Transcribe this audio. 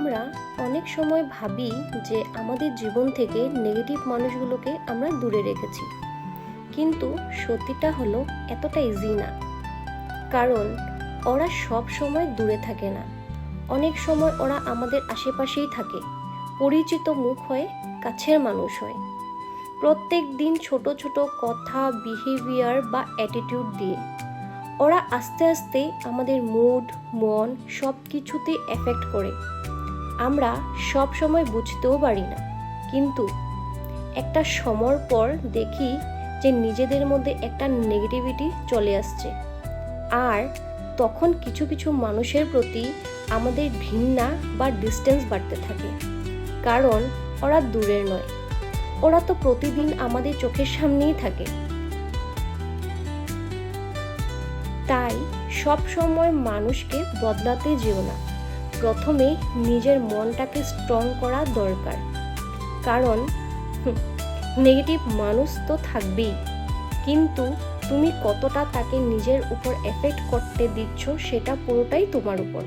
আমরা অনেক সময় ভাবি যে আমাদের জীবন থেকে নেগেটিভ মানুষগুলোকে আমরা দূরে রেখেছি, কিন্তু সত্যিটা হলো এতটা ইজি না। কারণ ওরা সব সময় দূরে থাকে না, অনেক সময় ওরা আমাদের আশেপাশেই থাকে, পরিচিত মুখ হয়, কাছের মানুষ হয়। প্রত্যেক দিন ছোট ছোট কথা, বিহেভিয়ার বা অ্যাটিটিউড দিয়ে ওরা আস্তে আস্তে আমাদের মুড, মন সব কিছুতেই এফেক্ট করে। আমরা সব সময় বুঝতেও পারি না, কিন্তু একটা সময় পর দেখি যে নিজেদের মধ্যে একটা নেগেটিভিটি চলে আসছে। আর তখন কিছু কিছু মানুষের প্রতি আমাদের ঘৃণা বা ডিস্টেন্স বাড়তে থাকে, কারণ ওরা দূরের নয়, ওরা তো প্রতিদিন আমাদের চোখের সামনেই থাকে। তাই সব সময় মানুষকে বদলাতে যেও না, প্রথমে নিজের মনটাকে স্ট্রং করা দরকার। কারণ নেগেটিভ মানুষ তো থাকবেই, কিন্তু তুমি কতটা তাকে নিজের উপর এফেক্ট করতে দিচ্ছ সেটা পুরোটাই তোমার উপর।